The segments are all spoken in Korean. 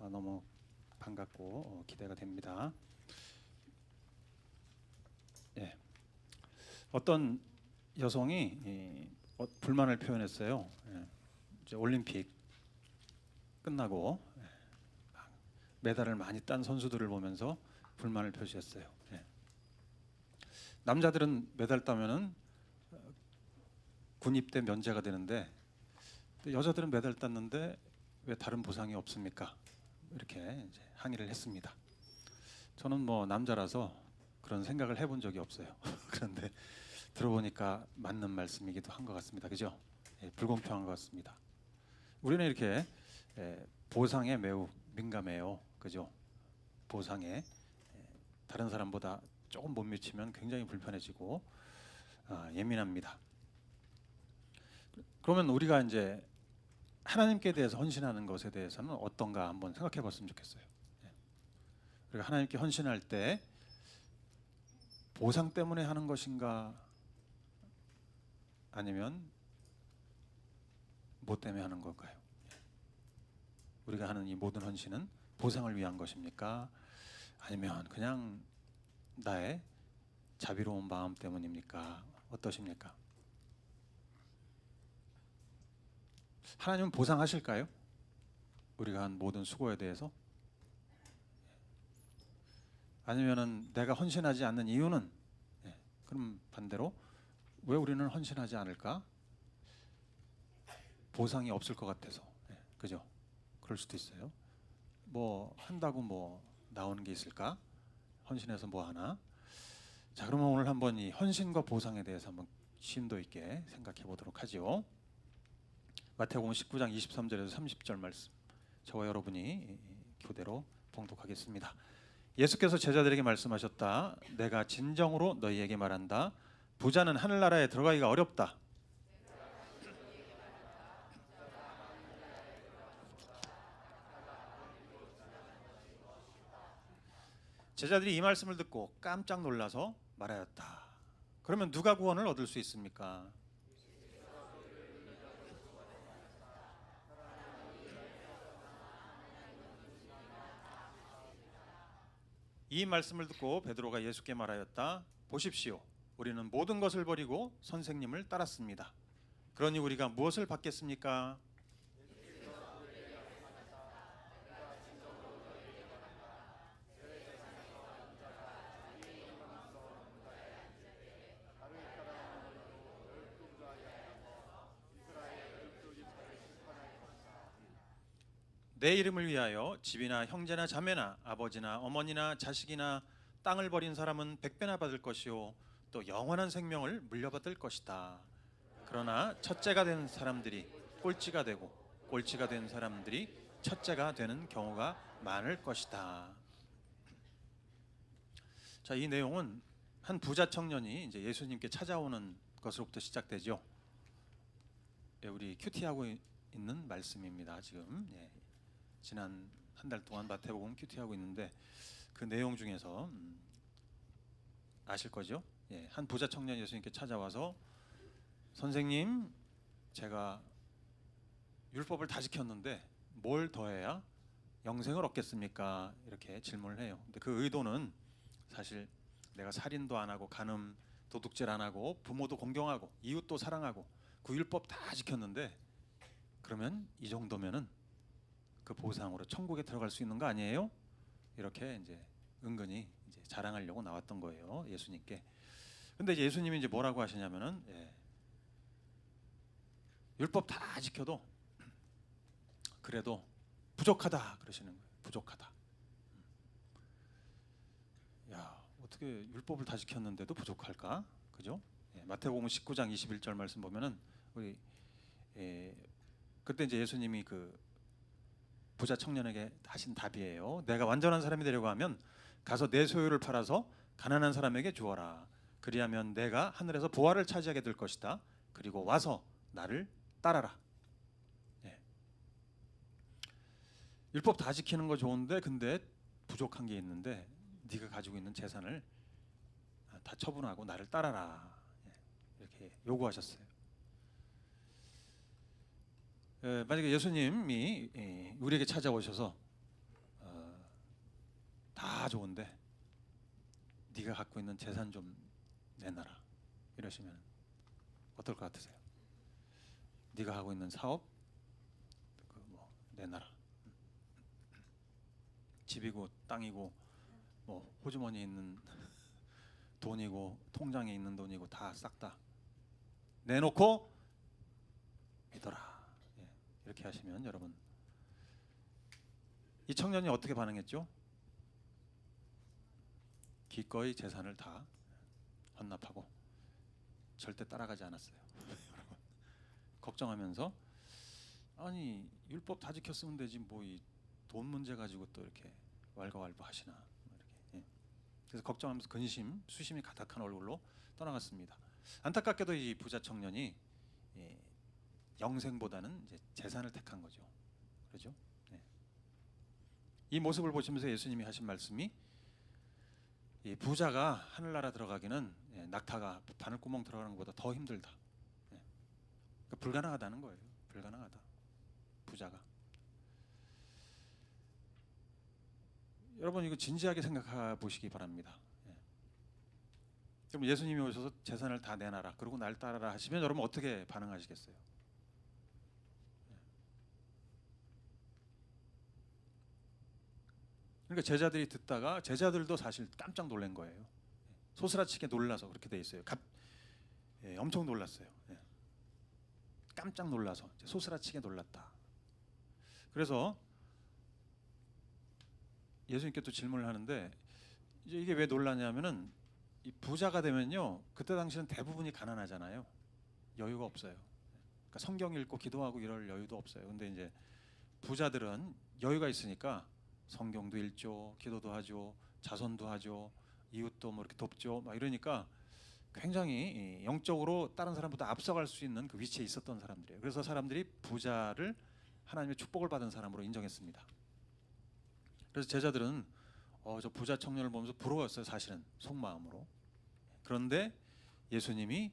너무 반갑고 기대가 됩니다. 예. 어떤 여성이 불만을 표현했어요. 예. 이제 올림픽 끝나고 메달을 많이 딴 선수들을 보면서 불만을 표시했어요. 예. 남자들은 메달 따면은 군 입대 면제가 되는데 여자들은 메달 땄는데 왜 다른 보상이 없습니까? 이렇게 이제 항의를 했습니다. 저는 뭐 남자라서 그런 생각을 해본 적이 없어요. 그런데 들어보니까 맞는 말씀이기도 한 것 같습니다. 그죠? 예, 불공평한 것 같습니다. 우리는 이렇게 보상에 매우 민감해요. 그죠? 보상에 다른 사람보다 조금 못 미치면 굉장히 불편해지고 예민합니다. 그러면 우리가 이제 하나님께 대해서 헌신하는 것에 대해서는 어떤가 한번 생각해 봤으면 좋겠어요. 우리가 하나님께 헌신할 때 보상 때문에 하는 것인가 아니면 뭐 때문에 하는 걸까요? 우리가 하는 이 모든 헌신은 보상을 위한 것입니까? 아니면 그냥 나의 자비로운 마음 때문입니까? 어떠십니까? 하나님은 보상하실까요? 우리가 한 모든 수고에 대해서? 아니면은 내가 헌신하지 않는 이유는 그럼 반대로 왜 우리는 헌신하지 않을까? 보상이 없을 것 같아서. 그죠? 그럴 수도 있어요. 뭐 한다고 뭐 나오는 게 있을까? 헌신해서 뭐 하나? 자, 그러면 오늘 한번 이 헌신과 보상에 대해서 한번 심도 있게 생각해 보도록 하죠. 마태복음 19장 23절에서 30절 말씀 저와 여러분이 교대로 봉독하겠습니다. 예수께서 제자들에게 말씀하셨다. 내가 진정으로 너희에게 말한다. 부자는 하늘나라에 들어가기가 어렵다. 제자들이 이 말씀을 듣고 깜짝 놀라서 말하였다. 그러면 누가 구원을 얻을 수 있습니까? 이 말씀을 듣고 베드로가 예수께 말하였다. 보십시오. 우리는 모든 것을 버리고 선생님을 따랐습니다. 그러니 우리가 무엇을 받겠습니까? 내 이름을 위하여 집이나 형제나 자매나 아버지나 어머니나 자식이나 땅을 버린 사람은 100배나 받을 것이요 또 영원한 생명을 물려받을 것이다. 그러나 첫째가 된 사람들이 꼴찌가 되고 꼴찌가 된 사람들이 첫째가 되는 경우가 많을 것이다. 자, 이 내용은 한 부자 청년이 이제 예수님께 찾아오는 것으로부터 시작되죠. 우리 큐티하고 있는 말씀입니다. 지금 지난 한 달 동안 마태복음 큐티하고 있는데 그 내용 중에서 아실 거죠? 한 부자 청년이 예수님께 찾아와서 선생님, 제가 율법을 다 지켰는데 뭘 더해야 영생을 얻겠습니까? 이렇게 질문을 해요. 근데 그 의도는 사실 내가 살인도 안 하고 간음, 도둑질 안 하고 부모도 공경하고 이웃도 사랑하고 그 율법 다 지켰는데 그러면 이 정도면은 그 보상으로 천국에 들어갈 수 있는 거 아니에요? 이렇게 이제 은근히 이제 자랑하려고 나왔던 거예요, 예수님께. 근데 예수님이 이제 뭐라고 하시냐면은 율법 다 지켜도 그래도 부족하다 그러시는 거예요. 부족하다. 야, 어떻게 율법을 다 지켰는데도 부족할까? 그죠? 마태복음 19장 21절 말씀 보면은 우리 그때 이제 예수님이 그 부자 청년에게 하신 답이에요. 내가 완전한 사람이 되려고 하면 가서 내 소유를 팔아서 가난한 사람에게 주어라. 그리하면 내가 하늘에서 보화를 차지하게 될 것이다. 그리고 와서 나를 따라라. 율법 다 지키는 거 좋은데 근데 부족한 게 있는데 네가 가지고 있는 재산을 다 처분하고 나를 따라라. 이렇게 요구하셨어요. 만약에 예수님이 우리에게 찾아오셔서 다 좋은데 네가 갖고 있는 재산 좀 내놔라 이러시면 어떨 것 같으세요? 네가 하고 있는 사업 뭐 내놔라. 집이고 땅이고 뭐 호주머니에 있는 돈이고 통장에 있는 돈이고 다 싹 다 내놓고 믿어라. 예, 이렇게 하시면 여러분 이 청년이 어떻게 반응했죠? 기꺼이 재산을 다 헌납하고 절대 따라가지 않았어요. 걱정하면서 아니 율법 다 지켰으면 되지 뭐 이 돈 문제 가지고 또 이렇게 왈가왈부 하시나 이렇게. 예. 그래서 걱정하면서 근심 수심이 가득한 얼굴로 떠나갔습니다. 안타깝게도 이 부자 청년이 영생보다는 이제 재산을 택한 거죠. 그렇죠? 네. 이 모습을 보시면서 예수님이 하신 말씀이 이 부자가 하늘나라 들어가기는 낙타가 바늘구멍 들어가는 것보다 더 힘들다. 그러니까 불가능하다는 거예요. 불가능하다. 부자가. 여러분 이거 진지하게 생각해 보시기 바랍니다. 그럼 예수님이 오셔서 재산을 다 내놔라. 그리고 날 따라라 하시면 여러분 어떻게 반응하시겠어요? 그러니까 제자들이 듣다가 제자들도 사실 깜짝 놀란 거예요. 소스라치게 놀라서 그렇게 돼 있어요. 엄청 놀랐어요. 깜짝 놀라서 소스라치게 놀랐다. 그래서 예수님께 또 질문을 하는데 이제 이게 왜 놀라냐면은 이 부자가 되면요 그때 당시는 대부분이 가난하잖아요. 여유가 없어요. 그러니까 성경 읽고 기도하고 이럴 여유도 없어요. 근데 이제 부자들은 여유가 있으니까 성경도 읽죠, 기도도 하죠, 자선도 하죠, 이웃도 뭐 이렇게 돕죠, 막 이러니까 굉장히 영적으로 다른 사람보다 앞서갈 수 있는 그 위치에 있었던 사람들이에요. 그래서 사람들이 부자를 하나님의 축복을 받은 사람으로 인정했습니다. 그래서 제자들은 저 부자 청년을 보면서 부러웠어요. 사실은 속마음으로. 그런데 예수님이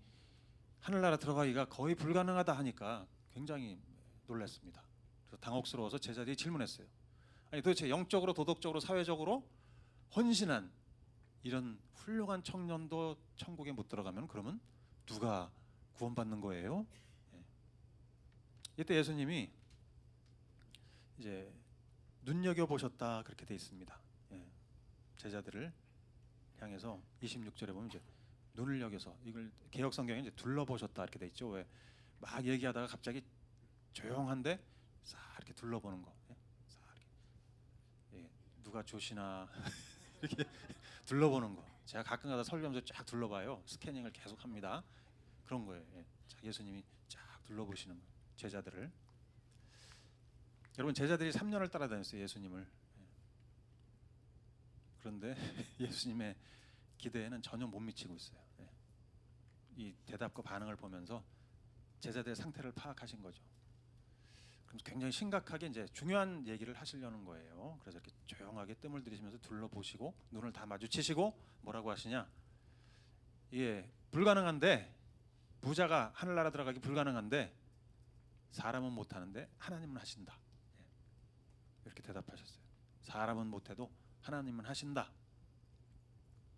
하늘나라 들어가기가 거의 불가능하다 하니까 굉장히 놀랐습니다. 그래서 당혹스러워서 제자들이 질문했어요. 아니 도대체 영적으로 도덕적으로 사회적으로 헌신한 이런 훌륭한 청년도 천국에 못 들어가면 그러면 누가 구원받는 거예요? 이때 예수님이 이제 눈여겨 보셨다 그렇게 돼 있습니다. 제자들을 향해서 26절에 보면 이제 눈을 여겨서 이걸 개역 성경에 이제 둘러보셨다 이렇게 돼 있죠. 왜 막 얘기하다가 갑자기 조용한데 싹 이렇게 둘러보는 거. 싹 이렇게. 누가 조시나 이렇게 둘러보는 거. 제가 가끔가다 설교하면서 쫙 둘러봐요. 스캐닝을 계속 합니다. 그런 거예요. 예수님이 쫙 둘러보시는 거예요. 제자들을. 여러분 제자들이 3년을 따라다녔어요. 예수님을. 그런데 예수님의 기대에는 전혀 못 미치고 있어요. 이 대답과 반응을 보면서 제자들의 상태를 파악하신 거죠. 그럼 굉장히 심각하게 이제 중요한 얘기를 하시려는 거예요. 그래서 이렇게 조용하게 뜸을 들이시면서 둘러보시고 눈을 다 마주치시고 뭐라고 하시냐? 이게 불가능한데 부자가 하늘나라 들어가기 불가능한데 사람은 못하는데 하나님은 하신다. 이렇게 대답하셨어요. 사람은 못해도 하나님은 하신다.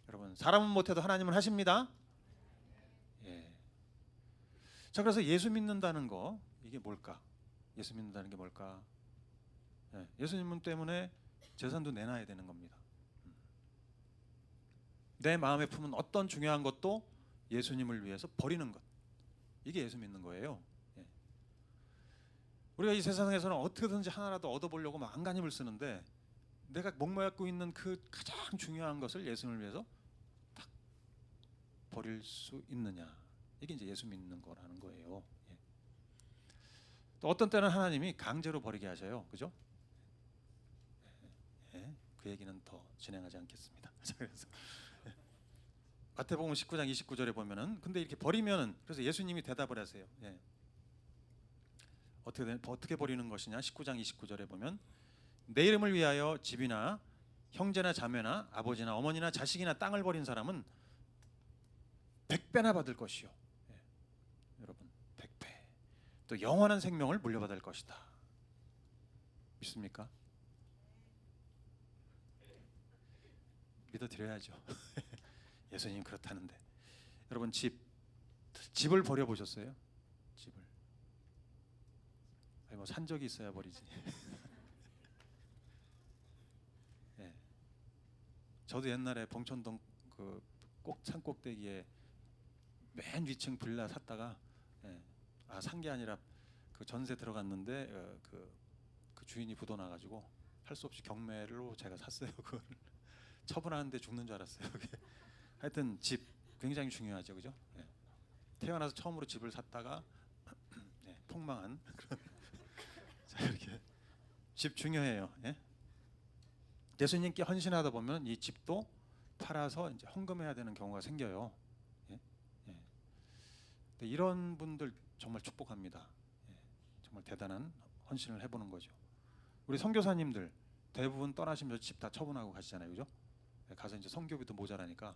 여러분 사람은 못해도 하나님은 하십니다. 자 그래서 예수 믿는다는 거 이게 뭘까? 예수 믿는다는 게 뭘까? 예수님 때문에 재산도 내놔야 되는 겁니다. 내 마음에 품은 어떤 중요한 것도 예수님을 위해서 버리는 것. 이게 예수 믿는 거예요. 우리가 이 세상에서는 어떻게든지 하나라도 얻어보려고 막 안간힘을 쓰는데 내가 목매고 있는 그 가장 중요한 것을 예수님을 위해서 딱 버릴 수 있느냐. 이게 이제 예수 믿는 거라는 거예요. 또 어떤 때는 하나님이 강제로 버리게 하셔요. 그죠? 그 얘기는 더 진행하지 않겠습니다. 그래서 마태복음 19장 29절에 보면은 근데 이렇게 버리면은 그래서 예수님이 대답을 하세요. 어떻게 버리는 것이냐? 19장 29절에 보면 내 이름을 위하여 집이나 형제나 자매나 아버지나 어머니나 자식이나 땅을 버린 사람은 100배나 받을 것이요. 여러분 100배. 또 영원한 생명을 물려받을 것이다. 믿습니까? 믿어드려야죠. 예수님 그렇다는데. 여러분 집을 버려보셨어요? 집을. 아니 뭐 산 적이 있어야 버리지. 예. 저도 옛날에 봉천동 그 산 꼭대기에 맨 위층 빌라 샀다가 산 게 아니라 그 전세 들어갔는데 그 주인이 부도 나가지고 할 수 없이 경매로 제가 샀어요. 그걸 처분하는데 죽는 줄 알았어요. 하여튼 집 굉장히 중요하죠, 그죠? 태어나서 처음으로 집을 샀다가 폭망한 그런. 자, 이렇게 집 중요해요. 예수님께 헌신하다 보면 이 집도 팔아서 이제 헌금해야 되는 경우가 생겨요. 이런 분들 정말 축복합니다. 정말 대단한 헌신을 해보는 거죠. 우리 선교사님들 대부분 떠나시면서 집 다 처분하고 가시잖아요, 그죠? 가서 이제 선교비도 모자라니까.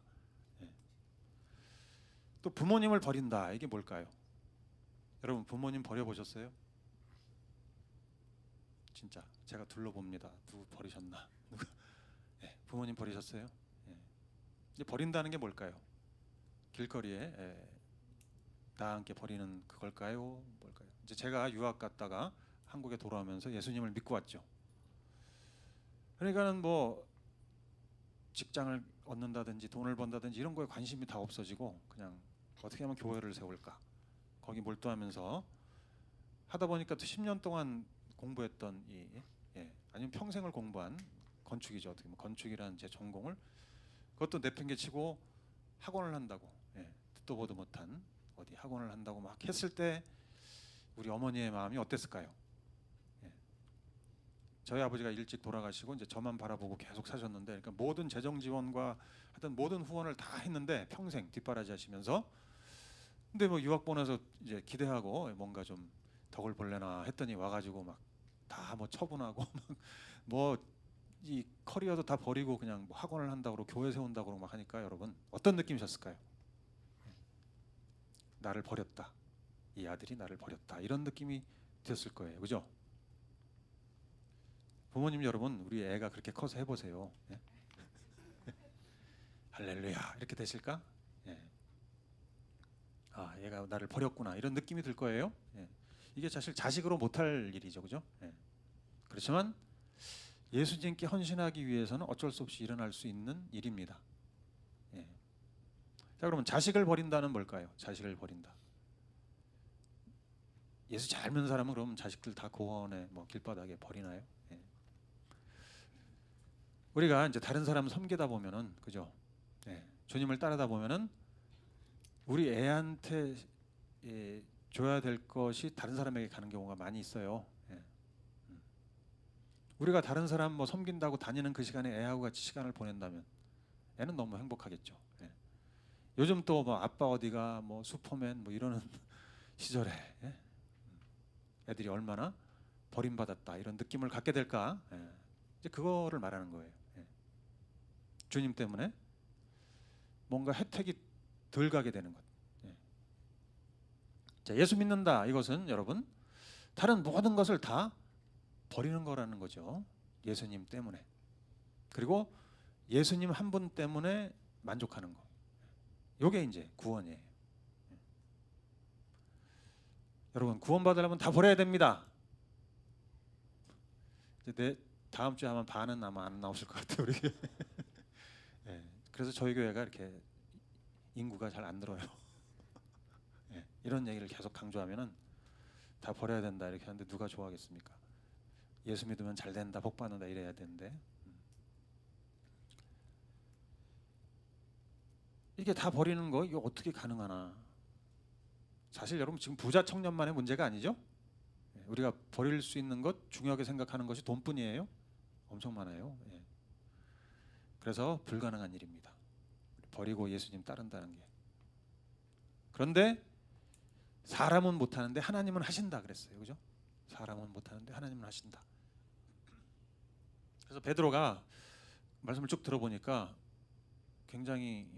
또 부모님을 버린다. 이게 뭘까요? 여러분 부모님 버려보셨어요? 진짜 제가 둘러봅니다. 누구 버리셨나? 누가? 부모님 버리셨어요? 이제 버린다는 게 뭘까요? 길거리에 나 함께 버리는 그걸까요? 뭘까요? 이제 제가 유학 갔다가 한국에 돌아오면서 예수님을 믿고 왔죠. 그러니까는 뭐 직장을 얻는다든지 돈을 번다든지 이런 거에 관심이 다 없어지고 그냥 어떻게 하면 교회를 세울까 거기 몰두하면서 하다 보니까 또 10년 동안 공부했던 아니면 평생을 공부한 건축이죠. 어떻게 보면 건축이라는 제 전공을 그것도 내팽개치고 학원을 한다고 듣도 보도 못한 어디 학원을 한다고 막 했을 때 우리 어머니의 마음이 어땠을까요? 저희 아버지가 일찍 돌아가시고 이제 저만 바라보고 계속 사셨는데, 그러니까 모든 재정 지원과 하여튼 모든 후원을 다 했는데 평생 뒷바라지 하시면서, 근데 뭐 유학 보내서 이제 기대하고 뭔가 좀 덕을 볼래나 했더니 와가지고 막 다 뭐 처분하고 뭐 이 커리어도 다 버리고 그냥 뭐 학원을 한다고 교회 세운다고 막 하니까 여러분 어떤 느낌이셨을까요? 나를 버렸다, 이 아들이 나를 버렸다, 이런 느낌이 드셨을 거예요, 그죠? 부모님 여러분, 우리 애가 그렇게 커서 해보세요. 할렐루야 이렇게 되실까? 아, 얘가 나를 버렸구나 이런 느낌이 들 거예요. 이게 사실 자식으로 못할 일이죠, 그죠? 그렇지만 예수님께 헌신하기 위해서는 어쩔 수 없이 일어날 수 있는 일입니다. 자, 그러면 자식을 버린다는 뭘까요? 자식을 버린다. 예수 잘 믿는 사람은 그럼 자식들 다 고원에 뭐 길바닥에 버리나요? 우리가 이제 다른 사람 섬기다 보면은, 그죠? 주님을 따르다 보면은 우리 애한테 줘야 될 것이 다른 사람에게 가는 경우가 많이 있어요. 우리가 다른 사람 뭐 섬긴다고 다니는 그 시간에 애하고 같이 시간을 보낸다면 애는 너무 행복하겠죠. 요즘 또 뭐 아빠 어디가 뭐 슈퍼맨 뭐 이러는 시절에 애들이 얼마나 버림받았다 이런 느낌을 갖게 될까? 이제 그거를 말하는 거예요. 주님 때문에 뭔가 혜택이 덜 가게 되는 것. 자, 예수 믿는다 이것은 여러분 다른 모든 것을 다 버리는 거라는 거죠. 예수님 때문에. 그리고 예수님 한 분 때문에 만족하는 거. 요게 이제 구원이에요. 여러분 구원받으려면 다 버려야 됩니다. 이제 다음 주에 아마 반은 아마 안 나오실 것 같아요, 우리. 그래서 저희 교회가 이렇게 인구가 잘 안 늘어요. 이런 얘기를 계속 강조하면은 다 버려야 된다 이렇게 하는데 누가 좋아하겠습니까? 예수 믿으면 잘 된다, 복 받는다 이래야 되는데 이게 다 버리는 거 이게 어떻게 가능하나? 사실 여러분 지금 부자 청년만의 문제가 아니죠? 우리가 버릴 수 있는 것 중요하게 생각하는 것이 돈뿐이에요. 엄청 많아요. 그래서 불가능한 일입니다. 버리고 예수님 따른다는 게. 그런데 사람은 못하는데 하나님은 하신다 그랬어요, 그죠? 사람은 못하는데 하나님은 하신다. 그래서 베드로가 말씀을 쭉 들어보니까 굉장히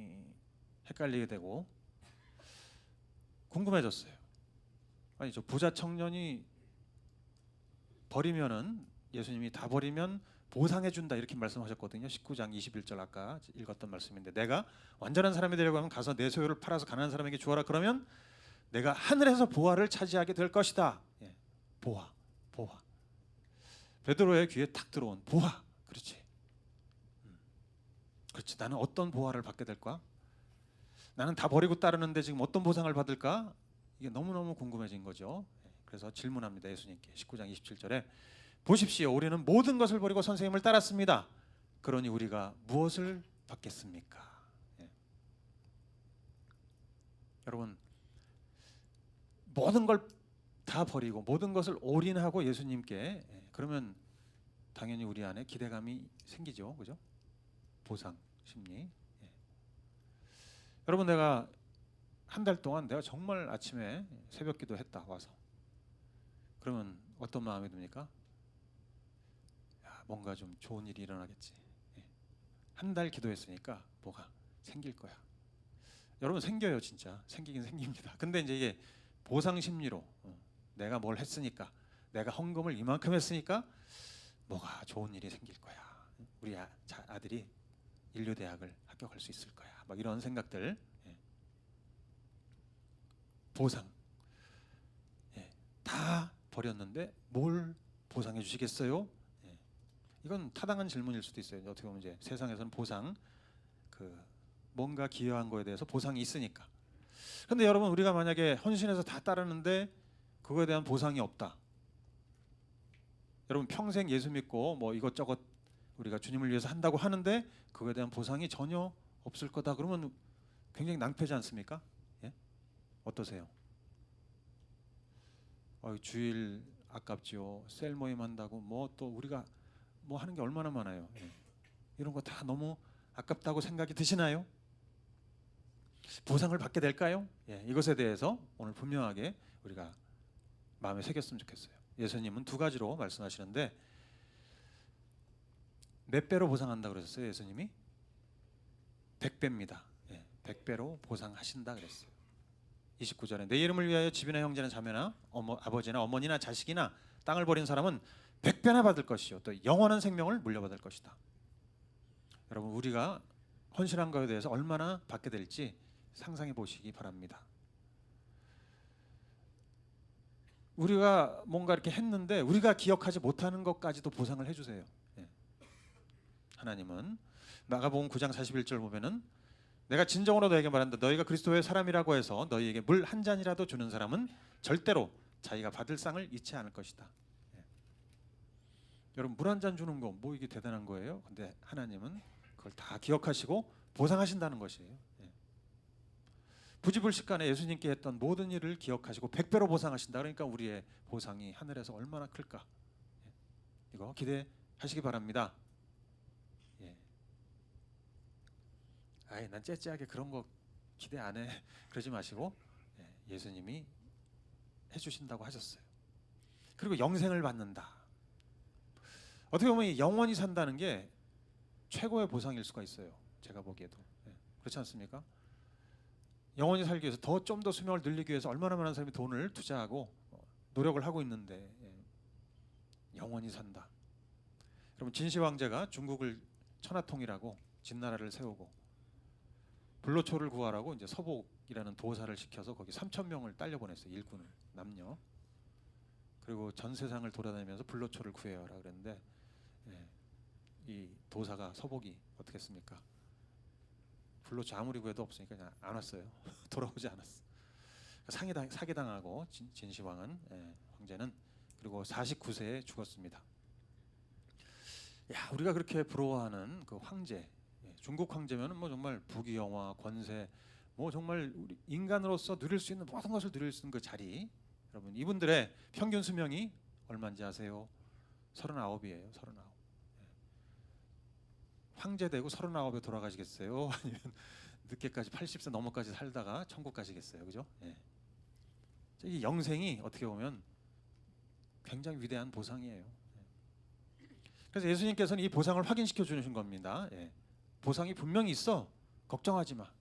헷갈리게 되고 궁금해졌어요. 아니 저 부자 청년이 버리면은 예수님이 다 버리면 보상해 준다 이렇게 말씀하셨거든요. 19장 21절 아까 읽었던 말씀인데, 내가 완전한 사람이 되려고 하면 가서 내 소유를 팔아서 가난한 사람에게 주어라. 그러면 내가 하늘에서 보화를 차지하게 될 것이다. 예. 보화, 보화. 베드로의 귀에 탁 들어온 보화. 그렇지. 그렇지. 나는 어떤 보화를 받게 될까? 나는 다 버리고 따르는데 지금 어떤 보상을 받을까? 이게 너무너무 궁금해진 거죠. 그래서 질문합니다. 예수님께 19장 27절에 보십시오. 우리는 모든 것을 버리고 선생님을 따랐습니다. 그러니 우리가 무엇을 받겠습니까? 예. 여러분, 모든 걸 다 버리고 모든 것을 올인하고 예수님께, 그러면 당연히 우리 안에 기대감이 생기죠. 그죠? 보상 심리. 예. 여러분, 내가 한 달 동안 내가 정말 아침에 새벽 기도했다 와서, 그러면 어떤 마음이 듭니까? 야, 뭔가 좀 좋은 일이 일어나겠지. 예. 한 달 기도했으니까 뭐가 생길 거야. 여러분, 생겨요. 진짜 생기긴 생깁니다. 근데 이제 이게 보상 심리로, 내가 뭘 했으니까, 내가 헌금을 이만큼 했으니까 뭐가 좋은 일이 생길 거야. 우리 아들이 인류대학을 합격할 수 있을 거야. 막 이런 생각들. 예. 보상. 예. 다 버렸는데 뭘 보상해 주시겠어요? 예. 이건 타당한 질문일 수도 있어요. 어떻게 보면 이제 세상에서는 보상, 뭔가 기여한 거에 대해서 보상이 있으니까. 근데 여러분, 우리가 만약에 헌신해서 다 따르는데 그거에 대한 보상이 없다. 여러분, 평생 예수 믿고 뭐 이것저것 우리가 주님을 위해서 한다고 하는데 그거에 대한 보상이 전혀 없을 거다. 그러면 굉장히 낭패지 않습니까? 예? 어떠세요? 주일 아깝지요. 셀 모임 한다고 뭐 또 우리가 뭐 하는 게 얼마나 많아요. 예. 이런 거 다 너무 아깝다고 생각이 드시나요? 보상을 받게 될까요? 예, 이것에 대해서 오늘 분명하게 우리가 마음에 새겼으면 좋겠어요. 예수님은 두 가지로 말씀하시는데, 몇 배로 보상한다 그러셨어요? 예수님이 100배입니다. 예, 100배로 보상하신다 그랬어요. 29절에 내 이름을 위하여 집이나 형제나 자매나 아버지나 어머니나 자식이나 땅을 버린 사람은 100배나 받을 것이요 또 영원한 생명을 물려받을 것이다. 여러분, 우리가 헌신한 것에 대해서 얼마나 받게 될지 상상해 보시기 바랍니다. 우리가 뭔가 이렇게 했는데 우리가 기억하지 못하는 것까지도 보상을 해주세요. 예. 하나님은 마가복음 9장 41절 보면은, 내가 진정으로 너에게 말한다. 너희가 그리스도의 사람이라고 해서 너희에게 물 한 잔이라도 주는 사람은 절대로 자기가 받을 상을 잊지 않을 것이다. 예. 여러분, 물 한 잔 주는 거 뭐 이게 대단한 거예요? 근데 하나님은 그걸 다 기억하시고 보상하신다는 것이에요. 예. 부지불식간에 예수님께 했던 모든 일을 기억하시고 100배로 보상하신다. 그러니까 우리의 보상이 하늘에서 얼마나 클까? 예. 이거 기대하시기 바랍니다. 예. 아이, 난 째째하게 그런 거 기대 안 해. 그러지 마시고, 예수님이 해주신다고 하셨어요. 그리고 영생을 받는다. 어떻게 보면 영원히 산다는 게 최고의 보상일 수가 있어요. 제가 보기에도. 그렇지 않습니까? 영원히 살기 위해서 좀 더 수명을 늘리기 위해서 얼마나 많은 사람이 돈을 투자하고 노력을 하고 있는데, 영원히 산다. 여러분, 진시 황제가 중국을 천하통일하고 진나라를 세우고 불로초를 구하라고 이제 서복이라는 도사를 시켜서 거기 3,000명을 딸려 보냈어요. 일꾼을, 남녀. 그리고 전 세상을 돌아다니면서 불로초를 구해요라 그랬는데, 이 도사가, 서복이 어떻게 했습니까? 불로초 아무리 구해도 없으니까 그냥 안 왔어요. 돌아오지 않았어. 사기당하고 진시황은, 황제는, 그리고 49세에 죽었습니다. 야, 우리가 그렇게 부러워하는 그 황제, 중국 황제면은 뭐 정말 부귀영화, 권세, 뭐 정말 우리 인간으로서 누릴 수 있는 모든 것을 누릴 수 있는 그 자리. 여러분, 이분들의 평균 수명이 얼마인지 아세요? 39이에요. 39. 황제 되고 39에 돌아가시겠어요? 아니면 늦게까지 80세 넘어까지 살다가 천국 가시겠어요? 그죠? 이 영생이 어떻게 보면 굉장히 위대한 보상이에요. 그래서 예수님께서는 이 보상을 확인시켜 주신 겁니다. 보상이 분명히 있어. 걱정하지 마.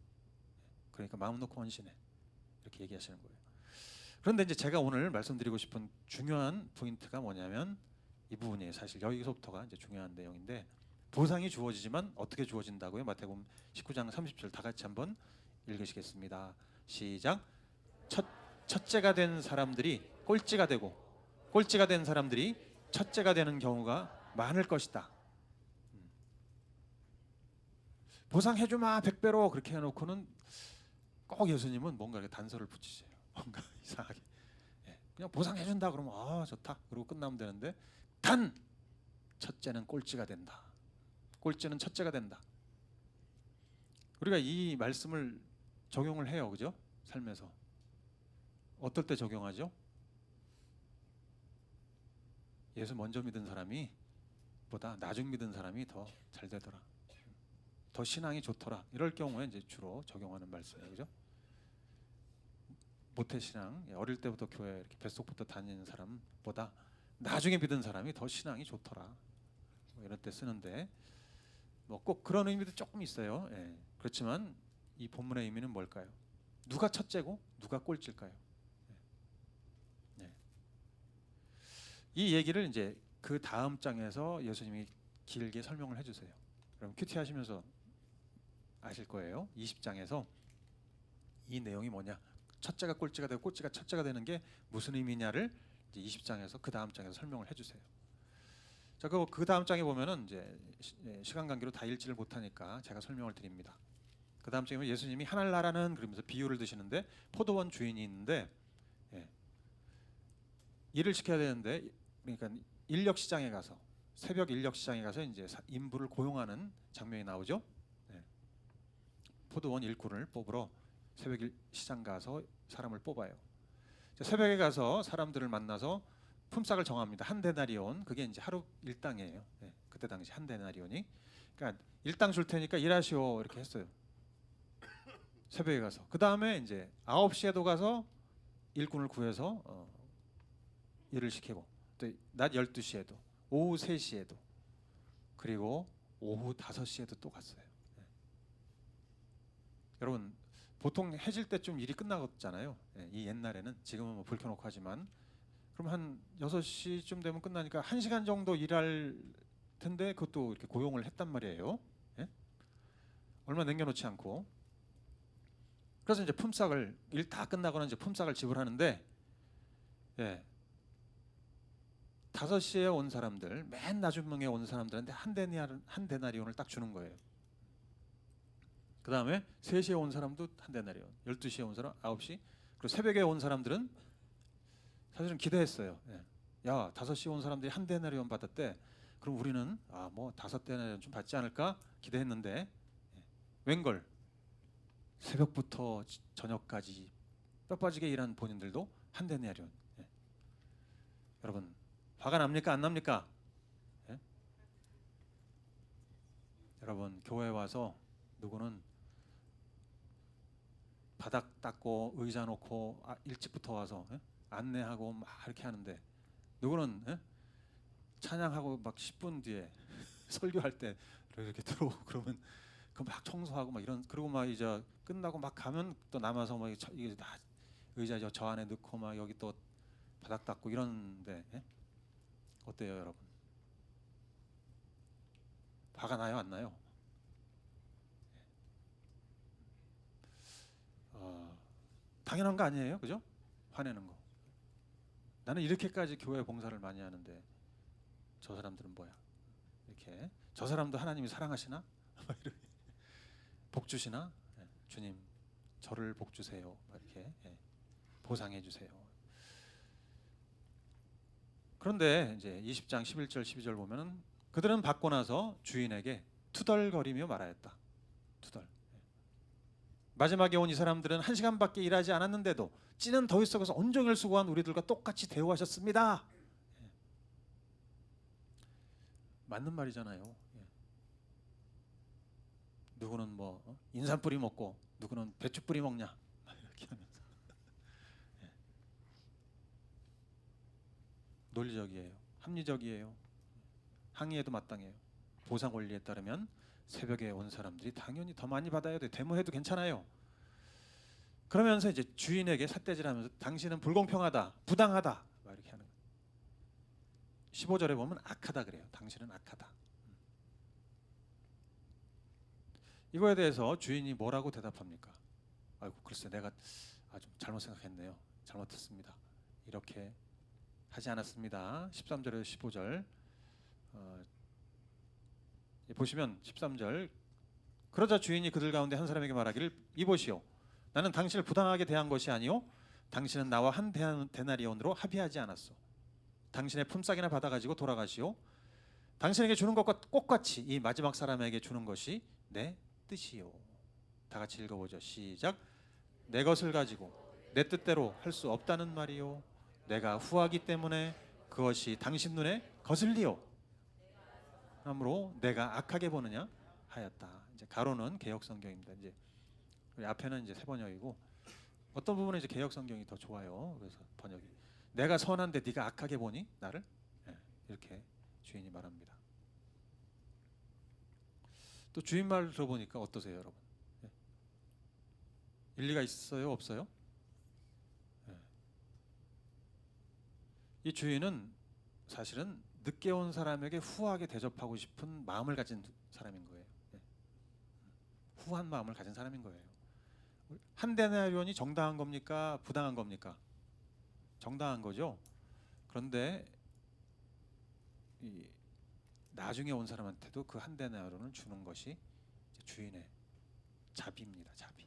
그러니까 마음 놓고 헌신해. 이렇게 얘기하시는 거예요. 그런데 이제 제가 오늘 말씀드리고 싶은 중요한 포인트가 뭐냐면, 이 부분이 사실 여기서부터가 이제 중요한 내용인데 보상이 주어지지만 어떻게 주어진다고요? 마태복음 19장 30절 다 같이 한번 읽으시겠습니다. 시작. 첫째가 된 사람들이 꼴찌가 되고 꼴찌가 된 사람들이 첫째가 되는 경우가 많을 것이다. 보상해주마 100배로 그렇게 해놓고는 꼭 예수님은 뭔가 이렇게 단서를 붙이세요. 뭔가 이상하게 그냥 보상해준다 그러면 아 좋다 그러고 끝나면 되는데 단 첫째는 꼴찌가 된다. 꼴찌는 첫째가 된다. 우리가 이 말씀을 적용을 해요, 그죠? 삶에서 어떨 때 적용하죠? 예수 먼저 믿은 사람이 보다 나중 믿은 사람이 더 잘 되더라. 더 신앙이 좋더라. 이럴 경우에 이제 주로 적용하는 말씀이에요, 그죠? 모태신앙 어릴 때부터 교회 이렇게 뱃속부터 다니는 사람보다 나중에 믿은 사람이 더 신앙이 좋더라. 뭐 이럴 때 쓰는데 뭐 꼭 그런 의미도 조금 있어요. 예. 그렇지만 이 본문의 의미는 뭘까요? 누가 첫째고 누가 꼴찌일까요? 예. 이 얘기를 이제 그 다음 장에서 예수님이 길게 설명을 해주세요. 그럼 큐티 하시면서 아실 거예요. 20장에서 이 내용이 뭐냐? 첫째가 꼴찌가 되고 꼴찌가 첫째가 되는 게 무슨 의미냐를 이제 20장에서 그 다음 장에서 설명을 해주세요. 자, 그 다음 장에 보면은 이제 시간 관계로 다 읽지를 못하니까 제가 설명을 드립니다. 그 다음 장에 예수님이 하늘나라는 그러면서 비유를 드시는데 포도원 주인이 있는데 일을 시켜야 되는데 그러니까 인력 시장에 가서 새벽 인력 시장에 가서 이제 인부를 고용하는 장면이 나오죠. 포도원 일꾼을 뽑으러 새벽 시장 가서 사람을 뽑아요. 새벽에 가서 사람들을 만나서 품삯을 정합니다. 한 데나리온. 그게 이제 하루 일당이에요. 그때 당시 한 데나리온이. 그러니까 일당 줄 테니까 일하시오 이렇게 했어요. 새벽에 가서. 그 다음에 이제 9시에도 가서 일꾼을 구해서 일을 시키고 또 낮 12시에도 오후 3시에도 그리고 오후 5시에도 또 갔어요. 여러분 보통 해질 때쯤 일이 끝나잖아요. 이 옛날에는 지금은 뭐 불 켜놓고 하지만 그럼 한 6시쯤 되면 끝나니까 1시간 정도 일할 텐데 그것도 이렇게 고용을 했단 말이에요. 얼마 남겨놓지 않고. 그래서 이제 품삯을 일 다 끝나고는 이제 품삯을 지불하는데 5시에 온 사람들 맨 나중에 온 사람들한테 한 데나리온을 딱 주는 거예요. 그 다음에 3시에 온 사람도 한 데나리온, 12시에 온 사람 9시, 그리고 새벽에 온 사람들은 사실은 기대했어요. 야 5시에 온 사람들이 한 데나리온 받았대. 그럼 우리는 뭐 5데나리온 좀 받지 않을까 기대했는데 웬걸 새벽부터 저녁까지 뼈 빠지게 일한 본인들도 한 데나리온. 여러분 화가 납니까 안 납니까? 여러분 교회 와서 누구는 바닥 닦고 의자 놓고 일찍부터 와서 안내하고 막 이렇게 하는데 누구는 찬양하고 막 10분 뒤에 설교할 때 이렇게 들어오고 그러면 그 막 청소하고 막 이런 그리고 막 이제 끝나고 막 가면 또 남아서 막 이게 다 의자 저 안에 넣고 막 여기 또 바닥 닦고 이러는데 어때요 여러분? 화가 나요 안 나요? 당연한 거 아니에요, 그죠? 화내는 거. 나는 이렇게까지 교회 봉사를 많이 하는데 저 사람들은 뭐야? 이렇게 저 사람도 하나님이 사랑하시나? 복 주시나? 주님 저를 복 주세요. 이렇게 보상해 주세요. 그런데 이제 20장 11절 12절 보면은 그들은 받고 나서 주인에게 투덜거리며 말하였다. 투덜. 마지막에 온 이 사람들은 1시간밖에 일하지 않았는데도 찌는 더위 속에서 온종일 수고한 우리들과 똑같이 대우하셨습니다. 맞는 말이잖아요. 누구는 뭐 인삼 뿌리 먹고 누구는 배추 뿌리 먹냐 이렇게 하면서 논리적이에요. 합리적이에요. 항의에도 마땅해요. 보상 원리에 따르면 새벽에 온 사람들이 당연히 더 많이 받아야 돼. 데모해도 괜찮아요. 그러면서 이제 주인에게 삿대질하면서 당신은 불공평하다, 부당하다 막 이렇게 하는 거예요. 15절에 보면 악하다 그래요. 당신은 악하다. 이거에 대해서 주인이 뭐라고 대답합니까? 아이고 글쎄 내가 좀 잘못 생각했네요. 잘못했습니다. 이렇게 하지 않았습니다. 13절에서 15절 보시면 13절 그러자 주인이 그들 가운데 한 사람에게 말하기를 이보시오 나는 당신을 부당하게 대한 것이 아니오 당신은 나와 한 데나리온으로 합의하지 않았소. 당신의 품삯이나 받아가지고 돌아가시오. 당신에게 주는 것과 똑같이 이 마지막 사람에게 주는 것이 내 뜻이요. 다 같이 읽어보죠. 시작. 내 것을 가지고 내 뜻대로 할 수 없다는 말이요. 내가 후하기 때문에 그것이 당신 눈에 거슬리요. 그러므로 내가 악하게 보느냐 하였다. 이제 가로는 개역 성경입니다. 이제 앞에는 이제 새 번역이고 어떤 부분은 이제 개역 성경이 더 좋아요. 그래서 번역이 내가 선한데 네가 악하게 보니 나를 이렇게 주인이 말합니다. 또 주인 말 들어보니까 어떠세요, 여러분? 일리가 있어요, 없어요? 이 주인은 사실은 늦게 온 사람에게 후하게 대접하고 싶은 마음을 가진 사람인 거예요. 후한 마음을 가진 사람인 거예요. 한 데나리온이 정당한 겁니까? 부당한 겁니까? 정당한 거죠. 그런데 나중에 온 사람한테도 그 한 데나리온을 주는 것이 주인의 자비입니다. 자비.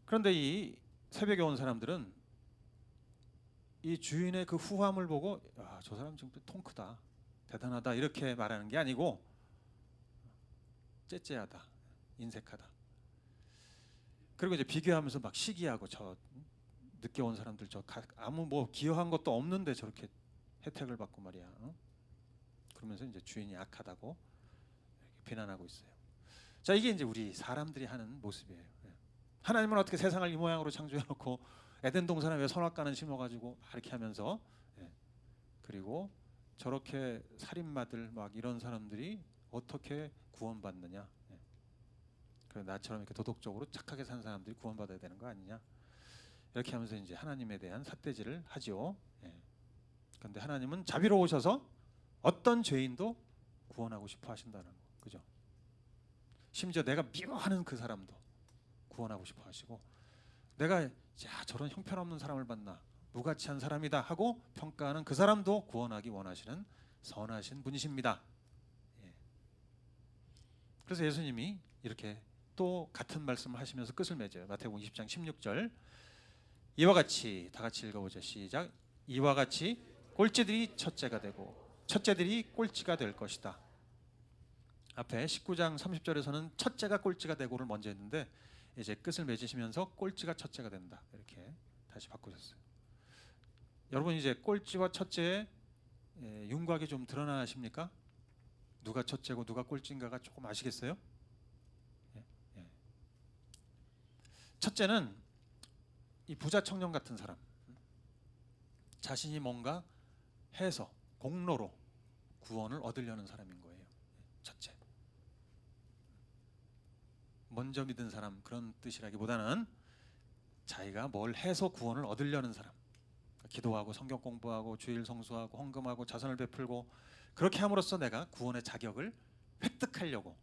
그런데 이 새벽에 온 사람들은 이 주인의 그 후함을 보고 저 사람 지금 통 크다, 대단하다 이렇게 말하는 게 아니고 째째하다, 인색하다. 그리고 이제 비교하면서 막 시기하고 저 늦게 온 사람들 저 아무 뭐 기여한 것도 없는데 저렇게 혜택을 받고 말이야. 그러면서 이제 주인이 악하다고 비난하고 있어요. 자, 이게 이제 우리 사람들이 하는 모습이에요. 하나님은 어떻게 세상을 이 모양으로 창조해놓고 에덴 동산에 왜 선악과는 심어가지고 이렇게 하면서 그리고 저렇게 살인마들 막 이런 사람들이 어떻게 구원받느냐? 그래 나처럼 이렇게 도덕적으로 착하게 산 사람들이 구원받아야 되는 거 아니냐? 이렇게 하면서 이제 하나님에 대한 삿대질을 하죠. 그런데 하나님은 자비로우셔서 어떤 죄인도 구원하고 싶어 하신다는 거, 그죠? 심지어 내가 미워하는 그 사람도 구원하고 싶어 하시고 내가 저런 형편없는 사람을 만나 무가치한 사람이다 하고 평가하는 그 사람도 구원하기 원하시는 선하신 분이십니다. 그래서 예수님이 이렇게 또 같은 말씀을 하시면서 끝을 맺어요. 마태복음 20장 16절 이와 같이 다 같이 읽어보죠. 시작. 이와 같이 꼴찌들이 첫째가 되고 첫째들이 꼴찌가 될 것이다. 앞에 19장 30절에서는 첫째가 꼴찌가 되고를 먼저 했는데 이제 끝을 맺으시면서 꼴찌가 첫째가 된다 이렇게 다시 바꾸셨어요. 여러분 이제 꼴찌와 첫째의 윤곽이 좀 드러나십니까? 누가 첫째고 누가 꼴찌인가가 조금 아시겠어요? 첫째는 이 부자 청년 같은 사람, 자신이 뭔가 해서 공로로 구원을 얻으려는 사람인 거예요. 첫째. 먼저 믿은 사람 그런 뜻이라기보다는 자기가 뭘 해서 구원을 얻으려는 사람. 기도하고 성경 공부하고 주일 성수하고 헌금하고 자선을 베풀고 그렇게 함으로써 내가 구원의 자격을 획득하려고.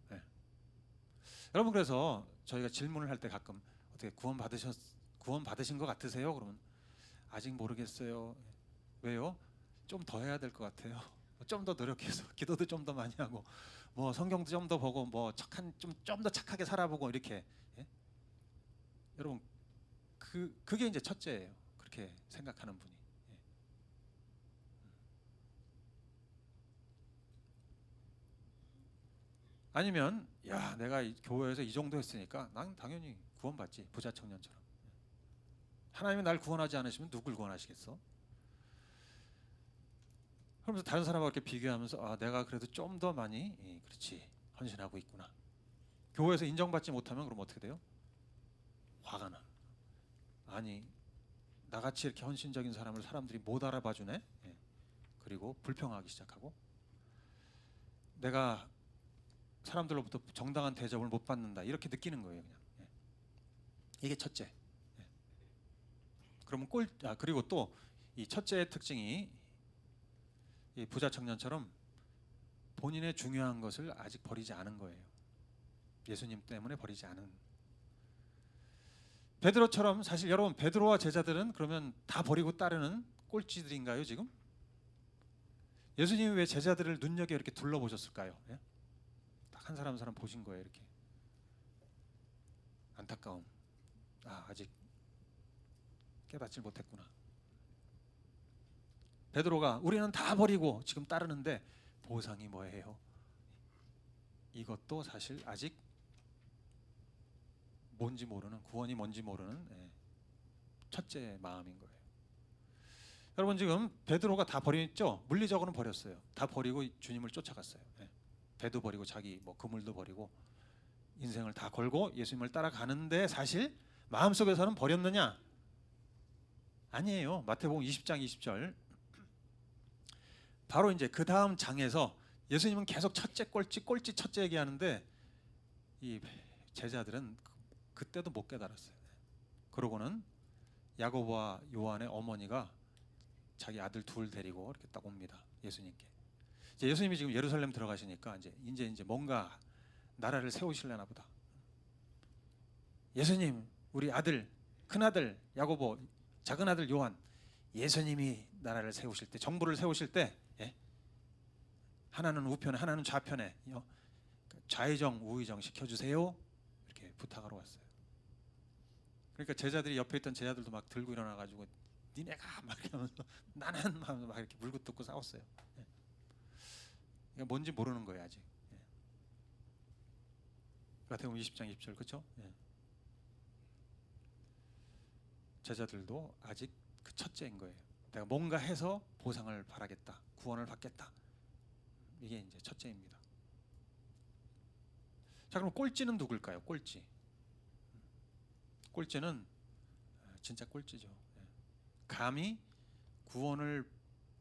여러분 그래서 저희가 질문을 할 때 가끔 어떻게 구원 받으신 것 같으세요? 그러면 아직 모르겠어요. 왜요? 좀 더 해야 될 것 같아요. 좀 더 노력해서 기도도 좀 더 많이 하고 뭐 성경도 좀 더 보고 뭐 좀 더 착하게 살아보고 이렇게. 여러분 그게 이제 첫째예요. 그렇게 생각하는 분이. 아니면 야 내가 교회에서 이 정도 했으니까 난 당연히 구원받지. 부자 청년처럼. 하나님이 날 구원하지 않으시면 누굴 구원하시겠어? 그러면서 다른 사람과 이렇게 비교하면서 내가 그래도 좀 더 많이 그렇지 헌신하고 있구나. 교회에서 인정받지 못하면 그럼 어떻게 돼요? 화가 나. 아니 나같이 이렇게 헌신적인 사람을 사람들이 못 알아봐주네. 그리고 불평하기 시작하고 내가 사람들로부터 정당한 대접을 못 받는다 이렇게 느끼는 거예요. 그냥. 이게 첫째. 그러면 그리고 또 이 첫째의 특징이 이 부자 청년처럼 본인의 중요한 것을 아직 버리지 않은 거예요. 예수님 때문에 버리지 않은. 베드로처럼 사실 여러분 베드로와 제자들은 그러면 다 버리고 따르는 꼴찌들인가요 지금? 예수님이 왜 제자들을 눈여겨 이렇게 둘러보셨을까요? 예? 딱 한 사람 한 사람 보신 거예요 이렇게. 안타까움. 아직 깨닫지 못했구나. 베드로가 우리는 다 버리고 지금 따르는데 보상이 뭐예요? 이것도 사실 아직 뭔지 모르는, 구원이 뭔지 모르는 첫째 마음인 거예요. 여러분 지금 베드로가 다 버렸죠? 물리적으로는 버렸어요. 다 버리고 주님을 쫓아갔어요. 배도 버리고 자기 뭐 그물도 버리고 인생을 다 걸고 예수님을 따라가는데 사실 마음속에서는 버렸느냐? 아니에요. 마태복음 20장 20절. 바로 이제 그 다음 장에서 예수님은 계속 첫째 꼴찌 첫째 얘기하는데 이 제자들은 그때도 못 깨달았어요. 그러고는 야고보와 요한의 어머니가 자기 아들 둘 데리고 이렇게 딱 옵니다. 예수님께. 이제 예수님이 지금 예루살렘 들어가시니까 이제 뭔가 나라를 세우실려나 보다. 예수님, 우리 아들, 큰 아들 야고보, 작은 아들 요한, 예수님이 나라를 세우실 때, 정부를 세우실 때, 하나는 우편에, 하나는 좌편에 좌의정, 우의정 시켜주세요. 이렇게 부탁하러 왔어요. 그러니까 제자들이 옆에 있던 제자들도 막 들고 일어나가지고 니네가 막 이러면서 나는 막 이렇게 물고 뜯고 싸웠어요. 그러니까 뭔지 모르는 거예요 아직. 마태복음 20장 20절 그렇죠? 제자들도 아직 그 첫째인 거예요. 내가 뭔가 해서 보상을 바라겠다, 구원을 받겠다. 이게 이제 첫째입니다. 자 그럼 꼴찌는 누굴까요? 꼴찌는 진짜 꼴찌죠. 감히 구원을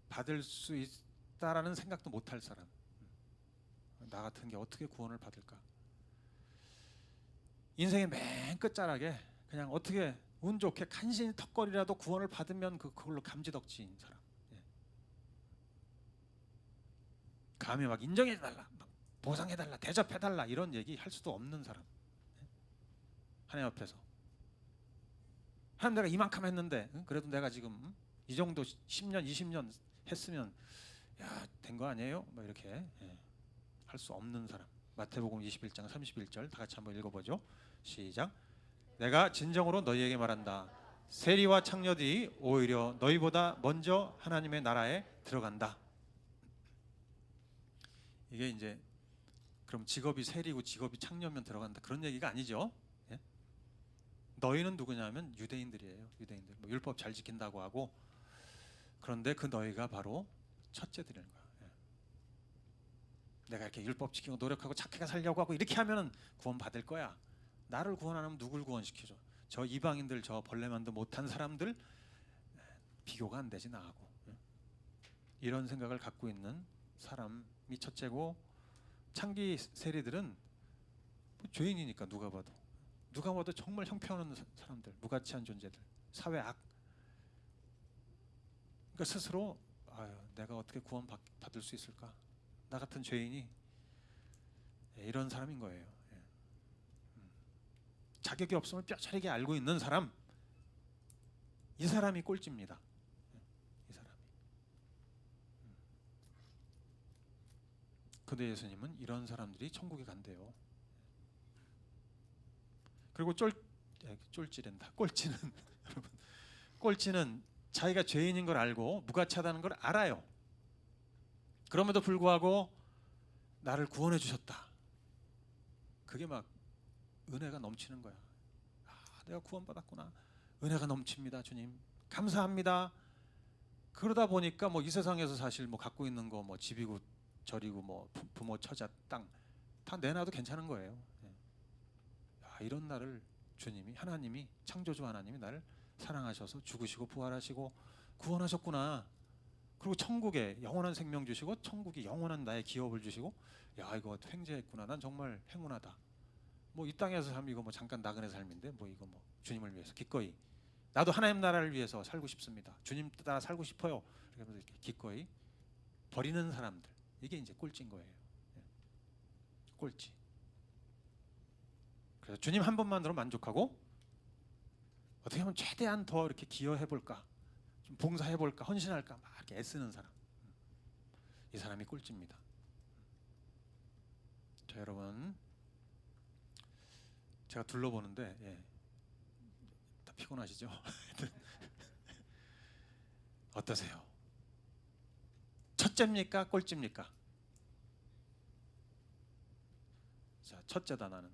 받을 수 있다라는 생각도 못할 사람. 나 같은 게 어떻게 구원을 받을까? 인생의 맨 끝자락에 그냥 어떻게 운 좋게 간신히 턱걸이라도 구원을 받으면 그걸로 감지덕지인 사람. 감히 막 인정해달라, 막 보상해달라, 대접해달라 이런 얘기 할 수도 없는 사람. 하나님 앞에서 하나님 내가 이만큼 했는데 그래도 내가 지금 이 정도 10년 20년 했으면 된 거 아니에요? 뭐 이렇게 할 수 없는 사람. 마태복음 21장 31절 다 같이 한번 읽어보죠. 시작. 내가 진정으로 너희에게 말한다. 세리와 창녀들이 오히려 너희보다 먼저 하나님의 나라에 들어간다. 이게 이제 그럼 직업이 세리고 직업이 창녀면 들어간다 그런 얘기가 아니죠. 너희는 누구냐면 유대인들이에요. 유대인들. 뭐 율법 잘 지킨다고 하고 그런데 그 너희가 바로 첫째들인 거야. 내가 이렇게 율법 지키고 노력하고 착하게 살려고 하고 이렇게 하면은 구원 받을 거야. 나를 구원 안 하면 누굴 구원시키죠? 저 이방인들, 저 벌레만도 못한 사람들 비교가 안 되지 나하고. 이런 생각을 갖고 있는 사람이 첫째고 창기 세리들은 뭐 죄인이니까 누가 봐도 정말 형편없는 사람들, 무가치한 존재들, 사회 악. 그러니까 스스로 내가 어떻게 구원 받을 수 있을까? 나 같은 죄인이 이런 사람인 거예요. 자격이 없음을 뼈저리게 알고 있는 사람, 이 사람이 꼴찌입니다. 이 사람이. 근데 예수님은 이런 사람들이 천국에 간대요. 그리고 꼴찌는 여러분, 꼴찌는 자기가 죄인인 걸 알고 무가치하다는 걸 알아요. 그럼에도 불구하고 나를 구원해 주셨다. 그게 막 은혜가 넘치는 거야. 내가 구원받았구나. 은혜가 넘칩니다, 주님. 감사합니다. 그러다 보니까 뭐 이 세상에서 사실 뭐 갖고 있는 거 뭐 집이고 저리고 뭐 부모 처자 땅 다 내놔도 괜찮은 거예요. 이런 나를 주님이, 하나님이, 창조주 하나님이 나를 사랑하셔서 죽으시고 부활하시고 구원하셨구나. 그리고 천국에 영원한 생명 주시고 천국이 영원한 나의 기업을 주시고 이거 횡재했구나. 난 정말 행운하다. 뭐 이 땅에서 삶 이거 뭐 잠깐 나그네 삶인데 뭐 이거 뭐 주님을 위해서 기꺼이 나도 하나님 나라를 위해서 살고 싶습니다. 주님 따라 살고 싶어요. 그러면서 이렇게 기꺼이 버리는 사람들, 이게 이제 꼴찌인 거예요. 예. 꼴찌. 그래서 주님 한 분만으로 만족하고 어떻게 하면 최대한 더 이렇게 기여해 볼까, 좀 봉사해 볼까, 헌신할까 막 이렇게 애쓰는 사람, 이 사람이 꼴찌입니다. 자, 여러분, 제가 둘러보는데 다 피곤하시죠? 어떠세요? 첫째입니까? 꼴찌입니까? 자, 첫째다. 나는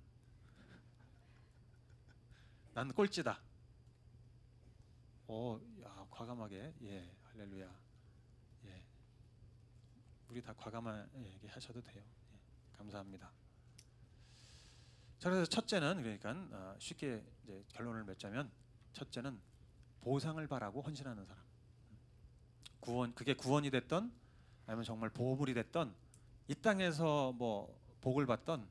꼴찌다. 오, 야, 과감하게, 예, 할렐루야. 예, 우리 다 과감하게 하셔도 돼요. 예, 감사합니다. 자, 그래서 첫째는, 그러니까 쉽게 이제 결론을 맺자면, 첫째는 보상을 바라고 헌신하는 사람. 그게 구원이 됐던, 아니면 정말 보물이 됐던, 이 땅에서 뭐 복을 받던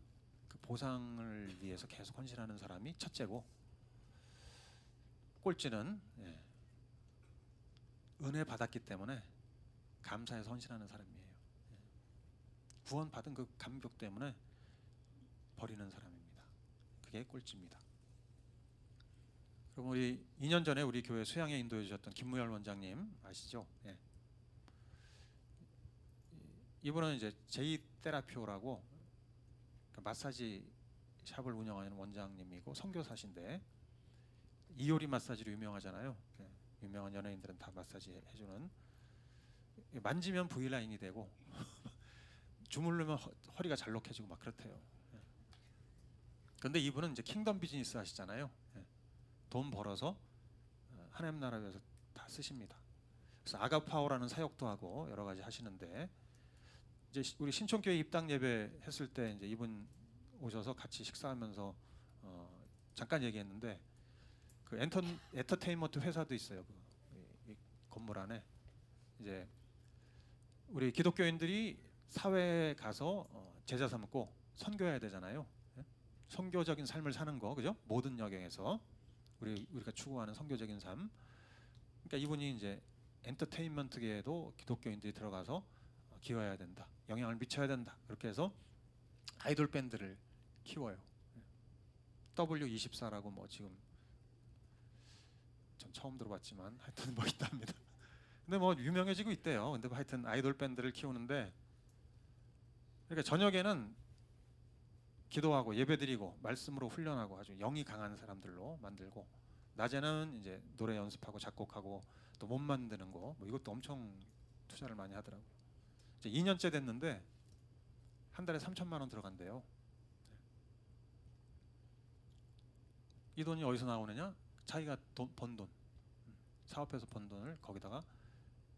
그 보상을 위해서 계속 헌신하는 사람이 첫째고, 꼴찌는 은혜 받았기 때문에 감사해서 헌신하는 사람이에요. 구원 받은 그 감격 때문에 버리는 사람입니다. 그게 꼴찌입니다. 그럼 우리 2년 전에 우리 교회 수양에 인도해 주셨던 김무열 원장님 아시죠? 예. 이분은 이제 제이 테라피오라고 마사지 샵을 운영하는 원장님이고 선교사신데, 이효리 마사지로 유명하잖아요. 유명한 연예인들은 다 마사지 해주는, 만지면 V라인이 되고 주물르면 허리가 잘록해지고 막 그렇대요. 그런데 이분은 이제 킹덤 비즈니스 하시잖아요. 돈 벌어서 하나님 나라 위해서 다 쓰십니다. 그래서 아가파워라는 사역도 하고 여러 가지 하시는데, 이제 우리 신촌교회 입당 예배 했을 때 이제 이분 오셔서 같이 식사하면서 잠깐 얘기했는데, 그 엔터테인먼트 회사도 있어요. 이 건물 안에 이제 우리 기독교인들이 사회에 가서 제자 삼고 선교해야 되잖아요. 예? 선교적인 삶을 사는 거, 그죠? 모든 여경에서 우리가 추구하는 선교적인 삶. 그러니까 이분이 이제 엔터테인먼트계에도 기독교인들이 들어가서 기여해야 된다, 영향을 미쳐야 된다, 그렇게 해서 아이돌 밴드를 키워요. W24라고 뭐 지금 전 처음 들어봤지만 하여튼 뭐 있답니다. 근데 뭐 유명해지고 있대요. 근데 하여튼 아이돌 밴드를 키우는데, 그러니까 저녁에는 기도하고 예배드리고 말씀으로 훈련하고 아주 영이 강한 사람들로 만들고, 낮에는 이제 노래 연습하고 작곡하고 또 몸 만드는 거, 뭐 이것도 엄청 투자를 많이 하더라고요. 이제 2년째 됐는데 한 달에 3천만 원 들어간대요. 이 돈이 어디서 나오느냐? 자기가 번 돈, 사업해서 번 돈을 거기다가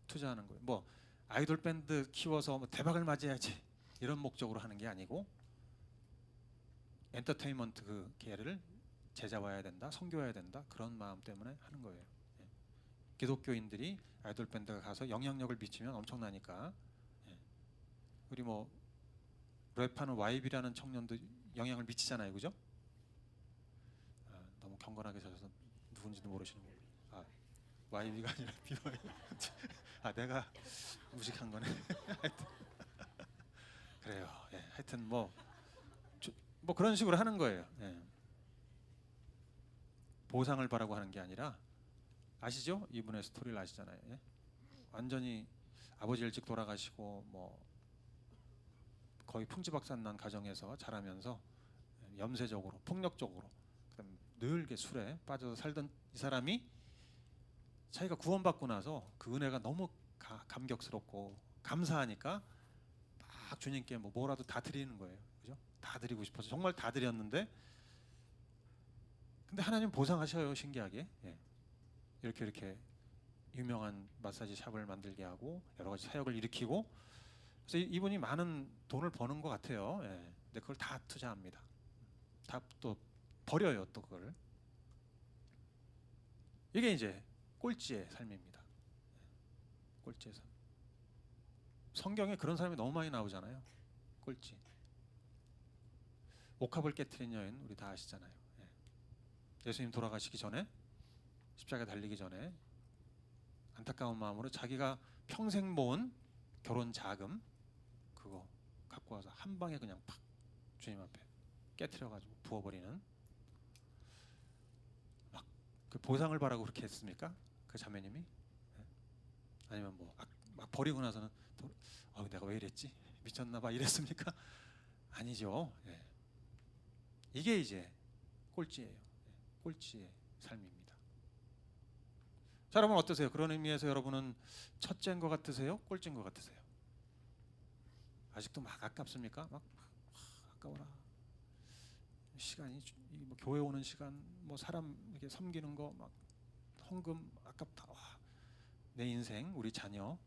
투자하는 거예요. 뭐 아이돌 밴드 키워서 뭐 대박을 맞이해야지 이런 목적으로 하는 게 아니고, 엔터테인먼트 그 계를 제자와야 된다, 선교해야 된다, 그런 마음 때문에 하는 거예요. 예. 기독교인들이 아이돌 밴드가 가서 영향력을 미치면 엄청나니까. 예. 우리 뭐 랩하는 YB라는 청년도 영향을 미치잖아요, 그죠? 너무 경건하게 서셔서 누군지도 모르시는 거예요. YB가 아니라 BY. 내가 무식한 거네. 하여튼 그래요. 예. 하여튼 뭐 그런 식으로 하는 거예요. 예. 보상을 바라고 하는 게 아니라, 아시죠? 이분의 스토리를 아시잖아요. 예? 완전히 아버지 일찍 돌아가시고 뭐 거의 풍지박산난 가정에서 자라면서 염세적으로, 폭력적으로, 늘 이렇게 술에 빠져서 살던 이 사람이 자기가 구원받고 나서 그 은혜가 너무 감격스럽고 감사하니까 막 주님께 뭐라도 다 드리는 거예요. 그죠? 다 드리고 싶어서 정말 다 드렸는데, 근데 하나님 보상하셔요, 신기하게. 예. 이렇게 유명한 마사지 샵을 만들게 하고 여러 가지 사역을 일으키고, 그래서 이분이 많은 돈을 버는 것 같아요. 예. 근데 그걸 다 투자합니다. 다 또 버려요, 또 그걸. 이게 이제 꼴찌의 삶입니다. 꼴찌의 삶. 성경에 그런 사람이 너무 많이 나오잖아요. 꼴찌. 옥합을 깨트린 여인 우리 다 아시잖아요. 예수님 돌아가시기 전에 십자가에 달리기 전에 안타까운 마음으로 자기가 평생 모은 결혼 자금 그거 갖고 와서 한 방에 그냥 팍 주님 앞에 깨트려가지고 부어버리는, 막 그 보상을 바라고 그렇게 했습니까? 그 자매님이? 아니면 뭐 막 버리고 나서는 내가 왜 이랬지? 미쳤나봐 이랬습니까? 아니죠. 예. 이게 이제 꼴찌예요. 꼴찌의 삶입니다. 자, 여러분 어떠세요? 그런 의미에서 여러분은 첫째인 것 같으세요? 꼴찌인 것 같으세요? 아직도 막 아깝습니까? 막 아까워라. 시간이 뭐 교회 오는 시간, 뭐 사람 이렇게 섬기는 거, 막 헌금 아깝다. 내 인생, 우리 자녀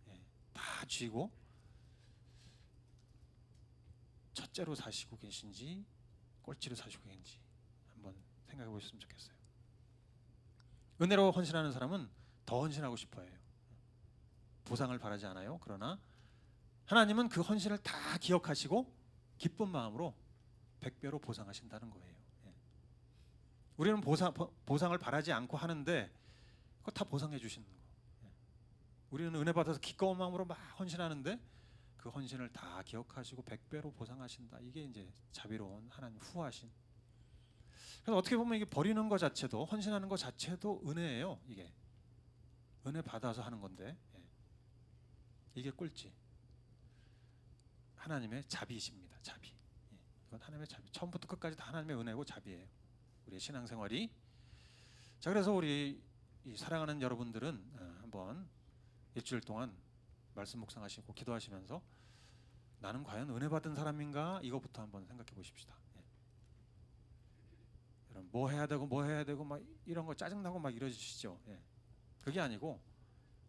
다 쥐고 첫째로 사시고 계신지 꼴찌로 사시고 계신지 한번 생각해 보셨으면 좋겠어요. 은혜로 헌신하는 사람은 더 헌신하고 싶어 해요. 보상을 바라지 않아요. 그러나 하나님은 그 헌신을 다 기억하시고 기쁜 마음으로 100배로 보상하신다는 거예요. 우리는 보상을 바라지 않고 하는데 그거 다 보상해 주시는 거. 우리는 은혜 받아서 기꺼운 마음으로 막 헌신하는데 그 헌신을 다 기억하시고 100배로 보상하신다. 이게 이제 자비로운 하나님 후하신. 그래서 어떻게 보면 이게 버리는 것 자체도, 헌신하는 것 자체도 은혜예요. 이게 은혜 받아서 하는 건데 이게 꼴찌. 하나님의 자비이십니다. 자비. 이건 하나님의 자비. 처음부터 끝까지 다 하나님의 은혜고 자비예요. 우리의 신앙생활이. 자, 그래서 우리 이 사랑하는 여러분들은 한번 일주일 동안 말씀 묵상하시고 기도하시면서 나는 과연 은혜 받은 사람인가? 이거부터 한번 생각해 보십시다. 여러분 뭐 해야 되고 막 이런 거 짜증나고 막 이러시죠. 그게 아니고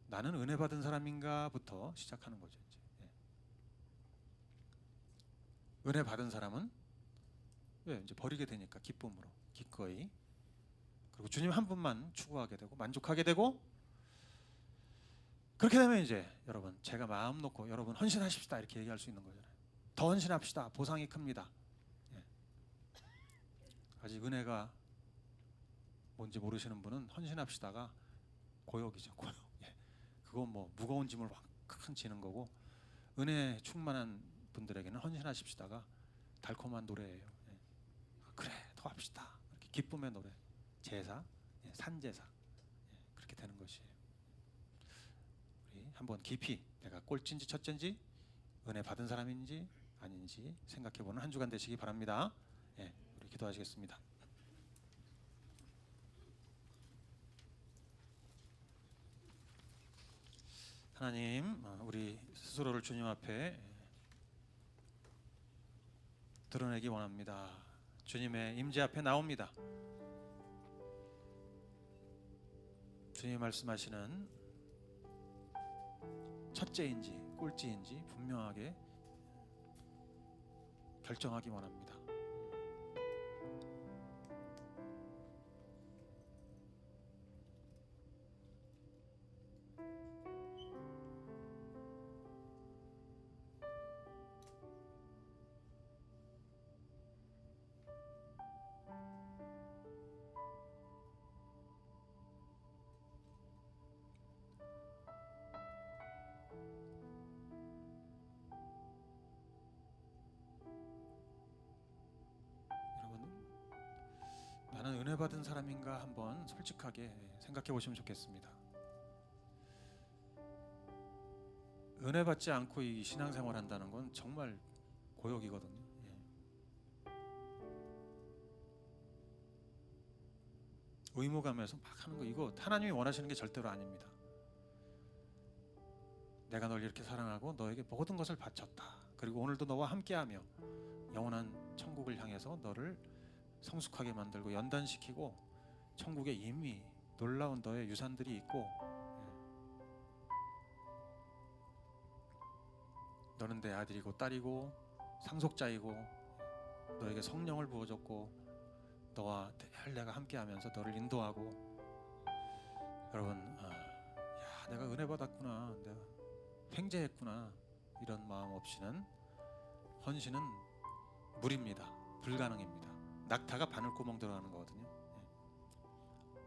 나는 은혜 받은 사람인가부터 시작하는 거죠. 은혜 받은 사람은 이제 버리게 되니까 기쁨으로 기꺼이, 그리고 주님 한 분만 추구하게 되고 만족하게 되고, 그렇게 되면 이제 여러분 제가 마음 놓고 여러분 헌신하십시다 이렇게 얘기할 수 있는 거잖아요. 더 헌신합시다. 보상이 큽니다. 아직 은혜가 뭔지 모르시는 분은 헌신합시다가 고역이죠. 고역. 그건 뭐 무거운 짐을 확 큰 지는 거고, 은혜 충만한 분들에게는 헌신하십시다가 달콤한 노래예요. 그래 더 합시다. 이렇게 기쁨의 노래, 제사, 산제사, 그렇게 되는 것이에요. 우리 한번 깊이 내가 꼴찌인지 첫째인지 은혜 받은 사람인지 아닌지 생각해보는 한 주간 되시기 바랍니다. 우리 기도하시겠습니다. 하나님, 우리 스스로를 주님 앞에 드러내기 원합니다. 주님의 임재 앞에 나옵니다. 주님이 말씀하시는 첫째인지 꼴찌인지 분명하게 결정하기 원합니다. 나는 은혜 받은 사람인가 한번 솔직하게 생각해 보시면 좋겠습니다. 은혜 받지 않고 이 신앙생활 한다는 건 정말 고역이거든요. 의무감에서 막 하는 거, 이거 하나님이 원하시는 게 절대로 아닙니다. 내가 널 이렇게 사랑하고 너에게 모든 것을 바쳤다. 그리고 오늘도 너와 함께하며 영원한 천국을 향해서 너를 성숙하게 만들고 연단시키고 천국에 이미 놀라운 너의 유산들이 있고, 너는 내 아들이고 딸이고 상속자이고 너에게 성령을 부어줬고 너와 늘 내가 함께하면서 너를 인도하고, 여러분 야 내가 은혜 받았구나, 내가 횡재했구나, 이런 마음 없이는 헌신은 무리입니다. 불가능입니다. 낙타가 바늘구멍 들어가는 거거든요.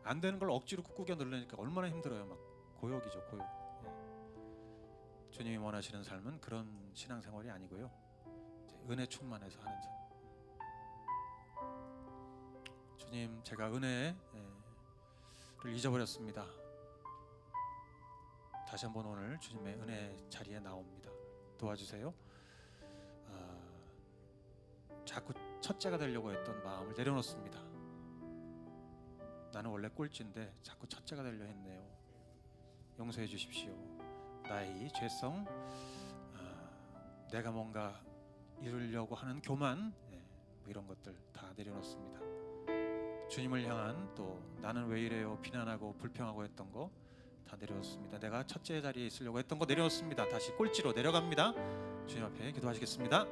안 되는 걸 억지로 꾸겨 누르니까 얼마나 힘들어요. 막 고역이죠, 고역. 주님이 원하시는 삶은 그런 신앙생활이 아니고요. 이제 은혜 충만해서 하는 삶. 주님, 제가 은혜를 잊어버렸습니다. 다시 한번 오늘 주님의 은혜 자리에 나옵니다. 도와주세요. 자꾸 첫째가 되려고 했던 마음을 내려놓습니다. 나는 원래 꼴찌인데 자꾸 첫째가 되려 했네요. 용서해 주십시오. 나의 이 죄성, 내가 뭔가 이루려고 하는 교만, 뭐 이런 것들 다 내려놓습니다. 주님을 향한 또 나는 왜 이래요 비난하고 불평하고 했던 거 다 내려놓습니다. 내가 첫째 자리에 있으려고 했던 거 내려놓습니다. 다시 꼴찌로 내려갑니다. 주님 앞에 기도하시겠습니다.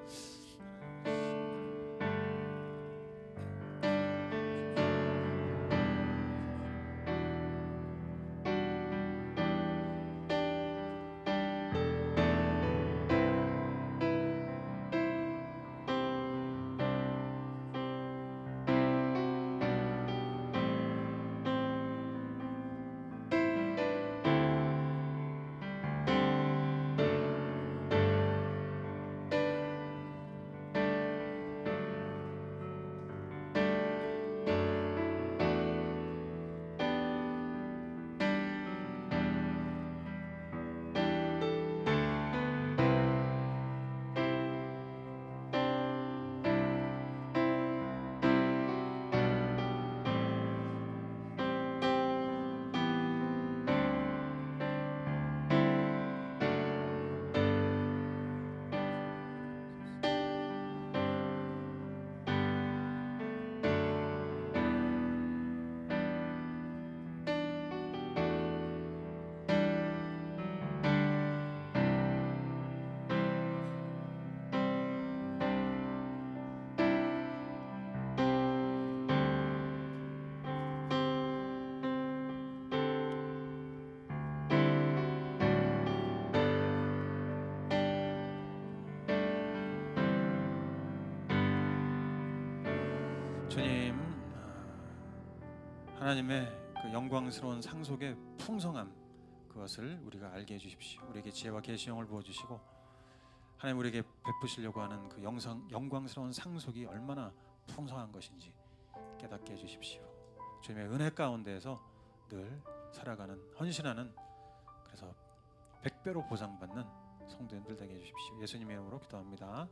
주님, 하나님의 그 영광스러운 상속의 풍성함, 그것을 우리가 알게 해주십시오. 우리에게 지혜와 계시형을 부어주시고 하나님 우리에게 베푸시려고 하는 그 영광스러운 상속이 얼마나 풍성한 것인지 깨닫게 해주십시오. 주님의 은혜 가운데에서 늘 살아가는, 헌신하는, 그래서 100배로 보상받는 성도님들 되게 해주십시오. 예수님의 이름으로 기도합니다.